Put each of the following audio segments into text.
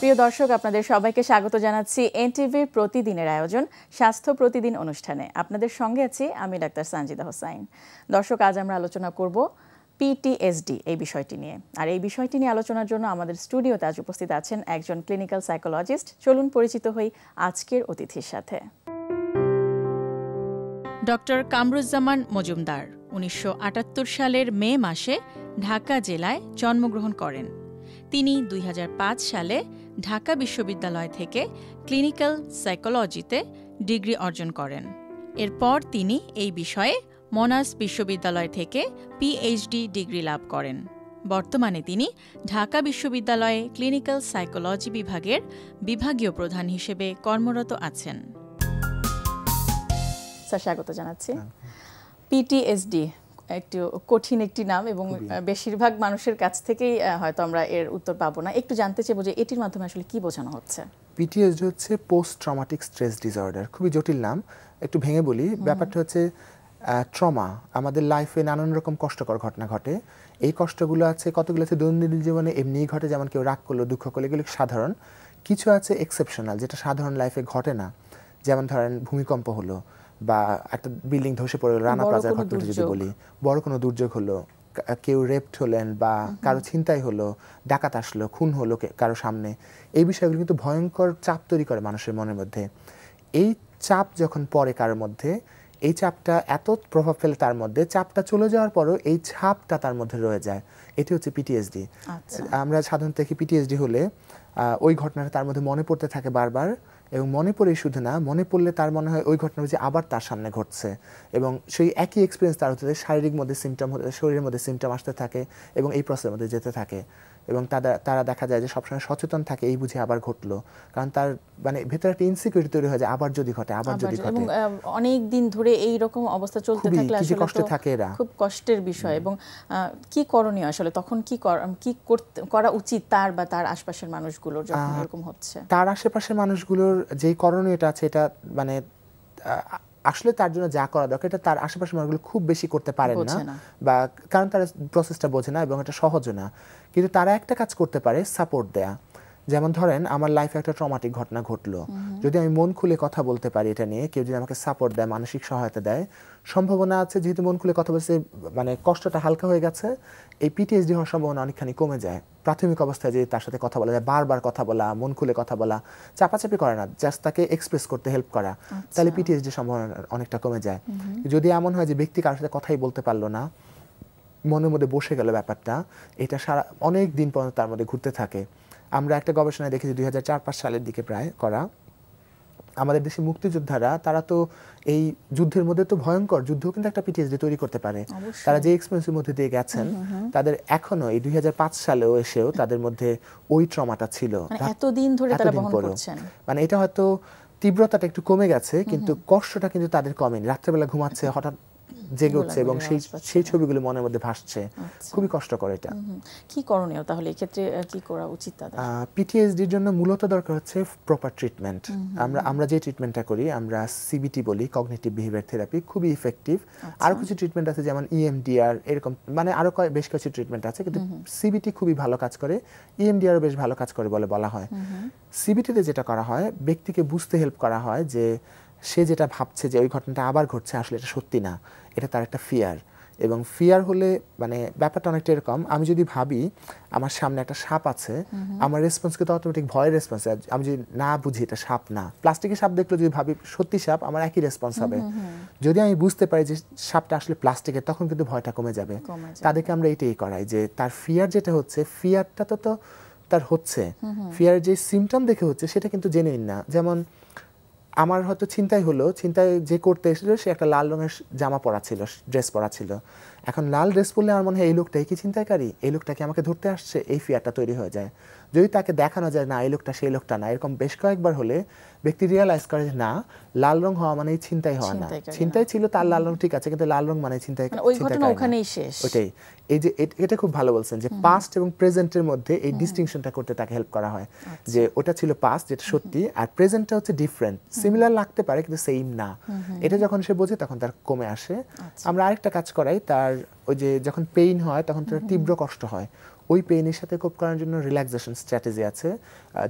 প্রিয় দর্শক, আপনাদের সবাইকে স্বাগত জানাচ্ছি এনটিভির প্রতিদিনের আয়োজন স্বাস্থ্য প্রতিদিন অনুষ্ঠানে। আপনাদের সঙ্গে আছি আমি ডাক্তার সানজিদা হোসাইন। দর্শক, আজ আমরা আলোচনা করব পিটিএসডি এই বিষয়টি নিয়ে। আর এই বিষয়টি নিয়ে আলোচনার জন্য আমাদের স্টুডিওতে আজ উপস্থিত আছেন একজন ক্লিনিক্যাল সাইকোলজিস্ট। চলুন পরিচিত হই আজকের অতিথির সাথে। ডক্টর কামরুজ্জামান মজুমদার 1978 সালের মে মাসে ঢাকা জেলায় জন্মগ্রহণ করেন। তিনি 2005 সালে ঢাকা বিশ্ববিদ্যালয় থেকে ক্লিনিক্যাল সাইকোলজিতে ডিগ্রি অর্জন করেন। এরপর তিনি এই বিষয়ে মনাস বিশ্ববিদ্যালয় থেকে পিএইচডি ডিগ্রি লাভ করেন। বর্তমানে তিনি ঢাকা বিশ্ববিদ্যালয়ে ক্লিনিক্যাল সাইকোলজি বিভাগের বিভাগীয় প্রধান হিসেবে কর্মরত আছেন। স্যার, স্বাগত জানাচ্ছি। পিটিএসডি একটু কঠিন একটি নাম এবং বেশিরভাগ মানুষের কাছ থেকেই হয়তো আমরা এর উত্তর পাবো না। একটু জানতে চাইবো যে এটির মাধ্যমে আসলে কি বোঝানো হচ্ছে। পিটিএসডি হচ্ছে পোস্ট ট্রমাটিক স্ট্রেস ডিসঅর্ডার। খুবই জটিল নাম, একটু ভেঙে বলি। ব্যাপারটা হচ্ছে ট্রমা, আমাদের লাইফে নানান রকম কষ্টকর ঘটনা ঘটে। এই কষ্টগুলো আছে, কতগুলো আছে দৈনন্দিন জীবনে এমনিই ঘটে, যেমন কেউ রাগ করলো, দুঃখ করলো, এগুলো সাধারণ। কিছু আছে এক্সেপশনাল, যেটা সাধারণ লাইফে ঘটে না। যেমন ধরেন ভূমিকম্প হলো, বা একটা বিল্ডিং ধসে পড়ে গেল, রানা প্লাজার ঘটনাটা যদি বলি, বড় কোনো দুর্যোগ হলো, কেউ রেপড হলেন, বা কারো ছিনতাই হলো, ডাকাত আসলো, খুন হলো কারো সামনে, এই বিষয়গুলো কিন্তু ভয়ঙ্কর চাপ তৈরি করে মানুষের মনের মধ্যে। এই চাপ যখন পড়ে কারোর মধ্যে, এই চাপটা এত প্রভাব ফেলে তার মধ্যে, চাপটা চলে যাওয়ার পরও এই ছাপটা তার মধ্যে রয়ে যায়। এটি হচ্ছে পিটিএসডি। আমরা সাধারণত দেখি পিটিএসডি হলে ওই ঘটনাটা তার মধ্যে মনে পড়তে থাকে বারবার, এবং মনে পড়েই শুধু না, মনে পড়লে তার মনে হয় ওই ঘটনা যে আবার তার সামনে ঘটছে, এবং সেই একই এক্সপিরিয়েন্স তার হতে শারীরিক মধ্যে সিমটম হতে, শরীরের মধ্যে সিমটম আসতে থাকে, এবং এই প্রসেসের মধ্যে যেতে থাকে। এবং তারা দেখা যায় যে সবসময় সচেতন থাকে, এই বুঝে আবার ঘটলো, কারণ তার মানে ভেতরে একটা ইনসিকিউরিটি তৈরি হয়ে যায়, আবার যদি ঘটে, আবার যদি ঘটে। এবং অনেক দিন ধরে এই রকম অবস্থা চলতে থাকলে আসলে কষ্টে থাকে এরা, খুব কষ্টের বিষয়। এবং কি করণীয় আসলে তখন, কি করা উচিত তার বা তার আশপাশের মানুষগুলোর যখন এরকম হচ্ছে? তার আশেপাশের মানুষগুলোর যেই করণীয়টা আছে, এটা মানে আসলে তার জন্য যা করা দরকার, এটা তার আশেপাশের মানুষগুলো খুব বেশি করতে পারেন না, বা কারণ তারা প্রসেসটা বোঝে না এবং এটা সহজও না। কিন্তু তারা একটা কাজ করতে পারে, সাপোর্ট দেয়া। যেমন ধরেন আমার লাইফে একটা ট্রমাটিক ঘটনা ঘটলো, যদি আমি মন খুলে কথা বলতে পারি এটা নিয়ে, কেউ যদি আমাকে সাপোর্ট দেয়, মানসিক সহায়তা দেয়, সম্ভাবনা আছে, যেহেতু মন খুলে কথা বলছে, মানে কষ্টটা হালকা হয়ে গেছে, এই পিটিএসডি হওয়ার সম্ভাবনা অনেকখানি কমে যায়। প্রাথমিক অবস্থায় যদি তার সাথে কথা বলা যায়, বারবার কথা বলা, মন খুলে কথা বলা, চাপাচাপি করে না, জাস্ট তাকে এক্সপ্রেস করতে হেল্প করা, তাহলে পিটিএসডির সম্ভাবনা অনেকটা কমে যায়। যদি এমন হয় যে ব্যক্তি কারোর সাথে কথাই বলতে পারলো না, মনের মধ্যে বসে গেল ব্যাপারটা, এটা সারা অনেক দিন পর্যন্ত তার মধ্যে ঘুরতে থাকে। আমরা একটা গবেষণায় দেখেছি 2004-05 সালের দিকে প্রায় করা, আমাদের দেশে মুক্তিযোদ্ধারা, তারা তো এই যুদ্ধের মধ্যে তো ভয়ঙ্কর যুদ্ধ কিন্তু একটা পিটিএসডি তৈরি করতে পারে। তারা যে এক্সপেরিয়েন্সের মধ্যে দিয়ে গেছেন, তাদের এখনো এই 2005 সালেও এসেও তাদের মধ্যে ওই ট্রমাটা ছিল, এতদিন ধরে তারা বহন করছেন। মানে এটা হয়তো তীব্রতাটা একটু কমে গেছে, কিন্তু কষ্টটা কিন্তু তাদের কমেনি। রাত্রেবেলা ঘুমাচ্ছে, হঠাৎ জেগে উঠছে এবং সেই ছবিগুলো মনের মধ্যে ভাসছে। খুবই কষ্টকর এটা। কি করণীয় তাহলে এই ক্ষেত্রে, কি করা উচিত তাদের? পিটিএসডির জন্য মূলত দরকার হচ্ছে প্রপার ট্রিটমেন্ট। আমরা যে ট্রিটমেন্টটা করি, আমরা সিবিটি বলি, কগনিটিভ বিহেভিয়ার থেরাপি, খুবই ইফেক্টিভ। আরো কিছু ট্রিটমেন্ট আছে, যেমন ইএমডিআর, এরকম মানে আরো বেশ কিছু ট্রিটমেন্ট আছে, কিন্তু সিবিটি খুবই ভালো কাজ করে, ইএমডিআরও বেশ ভালো কাজ করে বলে বলা হয়। সিবিটিতে যেটা করা হয়, ব্যক্তিকে বুঝতে হেল্প করা হয় যে সে যেটা ভাবছে যে ওই ঘটনাটা আবার ঘটছে, আসলে এটা সত্যি না, এটা তার একটা ফিয়ার। এবং ফিয়ার হলে মানে ব্যাপারটা অনেকটা এরকম, আমি যদি ভাবি আমার সামনে একটা সাপ আছে, আমার রেসপন্স কিন্তু অটোমেটিক ভয়ের রেসপন্স। আমি যদি না বুঝি এটা সাপ না, প্লাস্টিকের সাপ দেখলে যদি ভাবি সত্যি সাপ, আমার একই রেসপন্স হবে। যদি আমি বুঝতে পারি যে সাপটা আসলে প্লাস্টিকের, তখন কিন্তু ভয়টা কমে যাবে। তাদেরকে আমরা এটাই করাই যে তার ফিয়ার যেটা হচ্ছে, ফিয়ারটা তো তার হচ্ছে, ফিয়ার যে সিমটম দেখে হচ্ছে সেটা কিন্তু জেনে নিন না। যেমন আমার হয়তো ছিনতাই হলো, ছিনতাই যে করতে এসেছিল সে একটা লাল রঙের জামা পরা ছিল, ড্রেস পরা ছিল। এখন লাল ড্রেস পরলে আমার মনে হয় এই লোকটাই কি ছিনতাইকারী, এই লোকটাকে আমাকে ধরতে আসছে, এই ফিয়ারটা তৈরি হয়ে যায়। যদি তাকে দেখানো যায় না এই লোকটা সেই লোকটা না, এরকম বেশ কয়েকবার হলে ব্যক্তি রিয়ালাইজ করে যে না, লাল রং হওয়া মানে ছিনতাই হওয়া না, ছিনতাই ছিল তার লাল রং ঠিক আছে, কিন্তু লাল রং মানে ছিনতাই, ওখানেই শেষ। ওটাই, এই যে এটা খুব ভালো বলছেন যে পাস্ট এবং প্রেজেন্টের মধ্যে এই ডিস্টিংশনটা করতে তাকে হেল্প করা হয়, যে ওটা ছিল পাস্ট যেটা সত্যি, আর প্রেজেন্টটা হচ্ছে ডিফারেন্ট, সিমিলার লাগতে পারে কিন্তু সেম না। এটা যখন সে বোঝে তখন তার কমে আসে। আমরা আরেকটা কাজ করাই, তার ওই যে যখন পেইন হয় তখন তার তীব্র কষ্ট হয়, ওই পেইনের সাথে কোপ করার জন্য রিল্যাক্সেশন স্ট্র্যাটেজি আছে,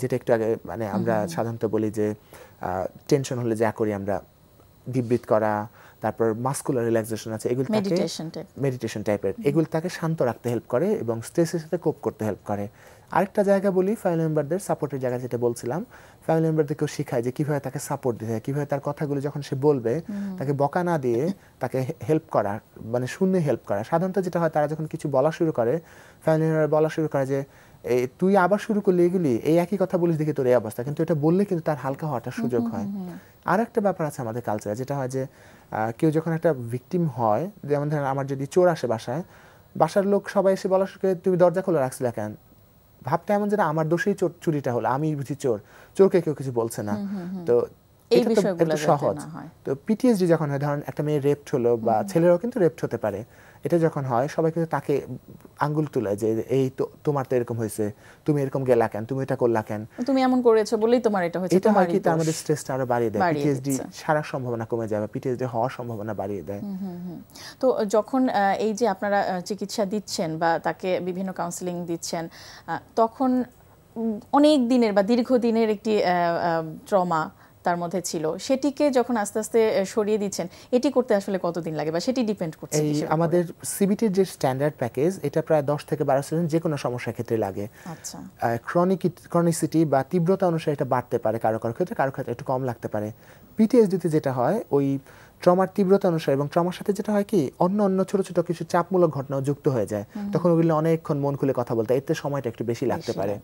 যেটা একটু আগে মানে আমরা সাধারণত বলি যে টেনশন হলে যা করি আমরা ডিপ ব্রিথ করা, তারপর মাস্কুলার রিল্যাক্সেশন আছে, এগুলো তাকে মেডিটেশন টাইপের, এগুলো তাকে শান্ত রাখতে হেল্প করে এবং স্ট্রেসের সাথে কোপ করতে হেল্প করে। আরেকটা জায়গা বলি ফ্যামিলি মেম্বারদের সাপোর্টের জায়গা, যেটা বলছিলাম, ফ্যামিলি মেম্বারদেরকেও শেখায় যে কীভাবে তাকে সাপোর্ট দিতে হয়, কীভাবে তার কথাগুলো যখন সে বলবে তাকে বকা না দিয়ে তাকে হেল্প করা, মানে শূন্য হেল্প করা। সাধারণত যেটা হয়, তারা যখন কিছু বলা শুরু করে, ফ্যামিলি মেম্বার বলা শুরু করে যে তুই আবার শুরু করলি এগুলি, এই একই কথা বলিস দেখে তোর এই অবস্থা, কিন্তু এটা বললে কিন্তু তার হালকা হওয়াটার সুযোগ হয়। আর একটা ব্যাপার আছে আমাদের কালচারে, যেটা হয় যে কেউ যখন একটা ভিকটিম হয়, যেমন ধরেন আমার যদি চোর আসে বাসায়, বাসার লোক সবাই এসে বলা শুরু করে তুমি দরজা খোলা রাখছিলে কেন, ভাবটা এমন যেটা আমার দোষেই চুরিটা হলো, আমি বুঝি চোর, চোরকে কেউ কিছু বলছে না। তো এটা তো সহজ। তো পিটিএসডি যখন হয়, ধরেন একটা মেয়ে রেপড হলো বা ছেলেরাও কিন্তু রেপড হতে পারে, এটা যখন হয় সবাই কিন্তু তাকে আঙ্গুল তুলে যে এই তো তোমার তো এরকম হয়েছে, তুমি এরকম গেলা কেন, তুমি এটা করলা কেন, তুমি এমন করেছো বলেই তোমার এটা হয়েছে। এটা হয় কি আমাদের স্ট্রেসটা আরো বাড়িয়ে দেয়, পিটিএসডি সারার সম্ভাবনা কমে যায়, পিটিএসডি হওয়ার সম্ভাবনা বাড়িয়ে দেয়। তো যখন এই যে আপনারা চিকিৎসা দিচ্ছেন বা তাকে বিভিন্ন কাউন্সেলিং দিচ্ছেন, তখন অনেক দিনের বা দীর্ঘদিনের একটি ট্রমা তার মধ্যে ছিল, সেটিকে যখন আস্তে আস্তে সরিয়ে দিচ্ছেন, এটি করতে আসলে কতদিন লাগে বা সেটি ডিপেন্ড করছে? আমাদের সিবিটির যে স্ট্যান্ডার্ড প্যাকেজ, এটা প্রায় 10 থেকে 12 সেশন যে কোনো সমস্যার ক্ষেত্রে লাগে। আচ্ছা, ক্রনিসিটি বা তীব্রতা অনুসারে এটা বাড়তে পারে, কারো কারো ক্ষেত্রে একটু কম লাগতে পারে। পিটিএসডিতে যেটা হয়, ওই ট্রমার তীব্রতা অনুসারে এবং ট্রমার সাথে যেটা হয় কি অন্য ছোট ছোট কিছু চাপমূলক ঘটনাও যুক্ত হয়ে যায়, তখন ওগুলো অনেকক্ষণ মন খুলে কথা বলতে, এতে সময়টা একটু বেশি লাগতে পারে।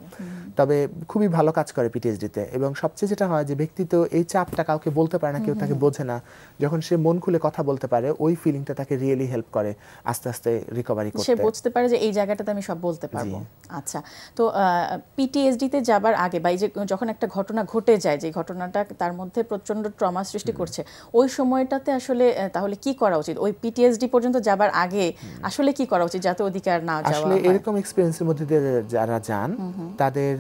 তবে খুবই ভালো কাজ করে পিটিএসডিতে। এবং সবচেয়ে যেটা হয় যে ব্যক্তি তো এই চাপটা কাউকে বলতে পারে না, কেউ তাকে বোঝে না, যখন সে মন খুলে কথা বলতে পারে, ওই ফিলিংটা তাকে রিয়েলি হেল্প করে আস্তে আস্তে রিকভারি করতে। সে বুঝতে পারে যে এই জায়গাটাতে আমি সব বলতে পারবো। আচ্ছা, তো পিটিএসডিতে যাবার আগে বা এই যে যখন একটা ঘটনা ঘটে যায়, যে ঘটনাটা তার মধ্যে প্রচন্ড ট্রমা সৃষ্টি করছে, ওই সময়টাতে আসলে তাহলে কি করা উচিত? ওই পিটিএসডি পর্যন্ত যাবার আগে আসলে কি করা উচিত যাতে অধিকার না যাওয়া হয়? আসলে এরকম এক্সপেরিয়েন্সের মধ্যে দিয়ে যারা যান, তাদের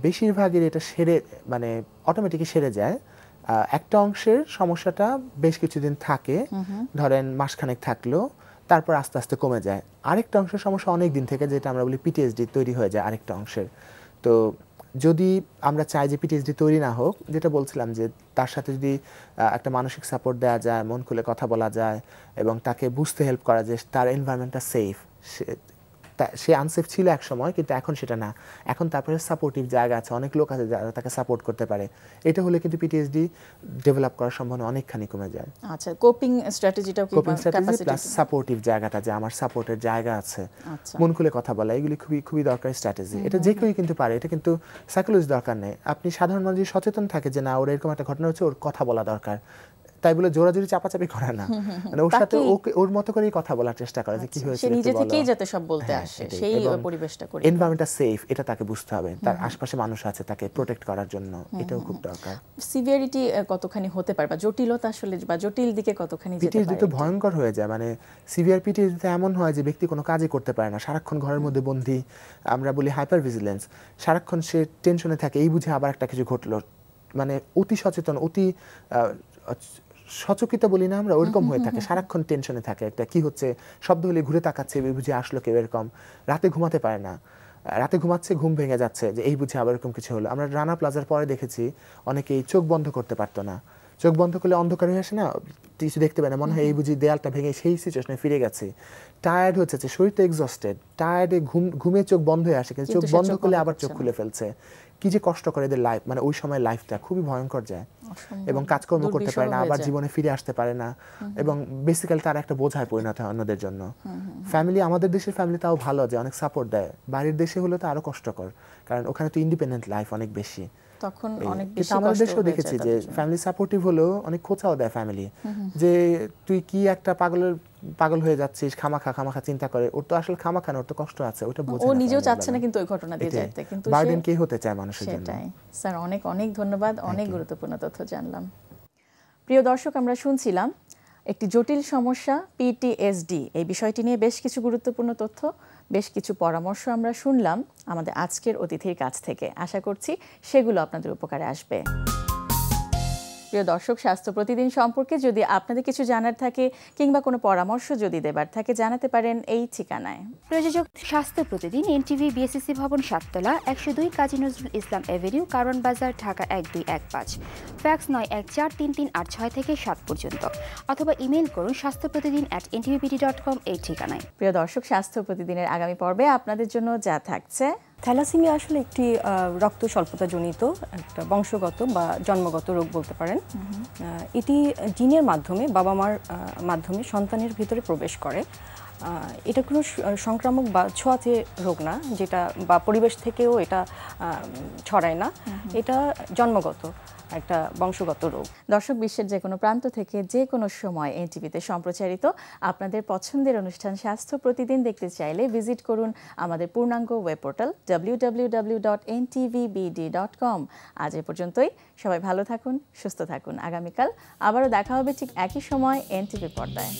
বেশিরভাগের এটা মানে অটোমেটিকলি সেরে যায়। একটা অংশের সমস্যাটা বেশ কিছুদিন থাকে, ধরেন মাসখানেক থাকলো, তারপর আস্তে আস্তে কমে যায়। আরেকটা অংশের সমস্যা অনেক দিন থেকে, যেটা আমরা বলি পিটিএসডি তৈরি হয়ে যায় আরেকটা অংশের। তো যদি আমরা চাই যে পিটিএসডি তৈরি না হোক, যেটা বলছিলাম যে তার সাথে যদি একটা মানসিক সাপোর্ট দেওয়া যায়, মন খুলে কথা বলা যায় এবং তাকে বুঝতে হেল্প করা যে তার এনভায়রনমেন্টটা সেফ, সে আনসেফ ছিল এক সময় কিন্তু এখন সেটা না, এখন তারপরে সাপোর্টিভ জায়গা আছে, অনেক লোক আছে যারা তাকে সাপোর্ট করতে পারে, এটা হলে কিন্তু পিটিএসডি ডেভেলপ করার সম্ভাবনা অনেকখানি কমে যায়। আচ্ছা, কোপিং স্ট্র্যাটেজিটাও কি ক্যাপাসিটি প্লাস সাপোর্টিভ জায়গাটা, যে আমার সাপোর্টের জায়গা আছে, মন খুলে কথা বলা, এগুলি খুবই খুবই দরকারি স্ট্র্যাটেজি। এটা যে কেউই কিন্তু পারে, এটা কিন্তু সাইকোলজি দরকার নেই। আপনি সাধারণ মানুষ যদি সচেতন থাকে যে না ওর এরকম একটা ঘটনা হচ্ছে, ওর কথা বলা দরকার, তাই বলে জোরাজোরি চাপাচাপি করে না, মানে ওর সাথে ওর মতো করেই কথা বলার চেষ্টা করে যে কি হয়েছে, সে নিজে থেকেই যাতে সব বলতে আসে, সেই পরিবেশটা করে, এনভায়রনমেন্টটা সেফ, এটা তাকে বুঝতে হবে, তার আশেপাশে মানুষ আছে তাকে প্রোটেক্ট করার জন্য, এটাও খুব দরকার। সিভিয়ারিটি কতখানি হতে পারে বা জটিলতা আসলে বা জটিল দিকে কতখানি যেতে পারে? পিটিএসডি তো ভয়ঙ্কর হয়ে যায়, মানে সিভিয়ার পিটিএসডিতে এমন হয় যে ব্যক্তি কোনো কাজই করতে পারে না, সারাক্ষণ ঘরের মধ্যে বন্দী, আমরা বলি হাইপার ভিজিলেন্স, সারাক্ষণ সে টেনশনে থাকে, এই বুঝে আবার একটা কিছু ঘটলো, মানে অতি সচেতন, অতি সচকিত বলি না আমরা, ওইরকম হয়ে থাকে, সারাক্ষণ টেনশনে থাকে, একটা কি হচ্ছে, শব্দ হলে ঘুরে তাকাচ্ছে, এই বুঝে আসলো কেউ, এরকম রাতে ঘুমাতে পারে না, রাতে ঘুমাচ্ছে ঘুম ভেঙে যাচ্ছে যে এই বুঝে আবার এরকম কিছু হলো। আমরা রানা প্লাজার পরে দেখেছি অনেকেই চোখ বন্ধ করতে পারতো না, চোখ বন্ধ করলে অন্ধকার হয়ে আসে না, কিছু দেখতে পায় না, মনে হয় এই বুঝি দেয়ালটা ভেঙে সেই সিচুয়েশনে ফিরে গেছে, টায়ার্ড হচ্ছে, শরীরটা এক্সস্টেড, টায়ার্ডে ঘুমে চোখ বন্ধ হয়ে আসে, কিন্তু চোখ বন্ধ করলে আবার চোখ খুলে ফেলছে, কি যে কষ্ট করে এদের লাইফ, মানে ওই সময় লাইফটা খুবই ভয়ঙ্কর যায়, এবং কাজকর্ম করতে পারে না, আবার জীবনে ফিরে আসতে পারে না, এবং বেসিক্যালি তার একটা বোঝায় পরিণত হয় অন্যদের জন্য। ফ্যামিলি, আমাদের দেশের ফ্যামিলি তাও ভালো যে অনেক সাপোর্ট দেয়, বাইরের দেশে হলে তো আরো কষ্টকর, কারণ ওখানে তো ইন্ডিপেন্ডেন্ট লাইফ অনেক বেশি, তখন অনেক বেশি কষ্ট। আমাদের দেশেও দেখেছি যে ফ্যামিলি সাপোর্টিভ হলেও অনেক খোঁচাও দেয় ফ্যামিলি, যে তুই কি একটা পাগল হয়ে যাচ্ছিস, খামাখা চিন্তা করে, ওর তো আসলে খামাখা না, ওর তো কষ্ট আছে, ওটা বোঝে না, ও নিজেও চাচ্ছে না কিন্তু ওই ঘটনা দিয়ে যেতে, কিন্তু বার্ডেন কে হতে চায় মানুষের জন্য। সেটাই। স্যার অনেক অনেক ধন্যবাদ, অনেক গুরুত্বপূর্ণ তথ্য জানলাম। প্রিয় দর্শক, আমরা শুনছিলাম একটি জটিল সমস্যা পিটিএসডি, এই বিষয়টি নিয়ে বেশ কিছু গুরুত্বপূর্ণ তথ্য, বেশ কিছু পরামর্শ আমরা শুনলাম আমাদের আজকের অতিথির কাছ থেকে। আশা করছি সেগুলো আপনাদের উপকারে আসবে। প্রিয় দর্শক, স্বাস্থ্য প্রতিদিন সম্পর্কে যদি আপনাদের কিছু জানার থাকে কিংবা কোনো পরামর্শ যদি দেবার থাকে জানাতে পারেন এই ঠিকানায়। প্রযোজক স্বাস্থ্য প্রতিদিন, এনটিভি, বিএসসিসি ভবন, 7 তলা, 102 কাজী নজরুল ইসলাম এভিনিউ, কারওয়ান বাজার, ঢাকা 1215। ফ্যাক্স 914338 থেকে 7 পর্যন্ত, অথবা ইমেইল করুন স্বাস্থ্যপ্রতিদিন@ntvpd.com এই ঠিকানায়। প্রিয় দর্শক, স্বাস্থ্য প্রতিদিনের আগামী পর্বে আপনাদের জন্য যা থাকছে। থ্যালাসেমিয়া আসলে একটি রক্ত স্বল্পতাজনিত একটা বংশগত বা জন্মগত রোগ বলতে পারেন। এটি জিনের মাধ্যমে, বাবা মার মাধ্যমে সন্তানের ভিতরে প্রবেশ করে। এটা কোনো সংক্রামক বা ছোঁয়াচে রোগ না, যেটা বা পরিবেশ থেকেও এটা ছড়ায় না। এটা জন্মগত একটা বংশগত রোগ। দর্শক, বিশ্বের যে কোনো প্রান্ত থেকে যে কোনো সময় এনটিভিতে সম্প্রচারিত আপনাদের পছন্দের অনুষ্ঠান স্বাস্থ্য প্রতিদিন দেখতে চাইলে ভিজিট করুন আমাদের পূর্ণাঙ্গ ওয়েব পোর্টাল www.ntvbd.com। আজ এ পর্যন্তই। সবাই ভালো থাকুন, সুস্থ থাকুন। আগামীকাল আবারও দেখা হবে ঠিক একই সময় এনটিভি পর্দায়।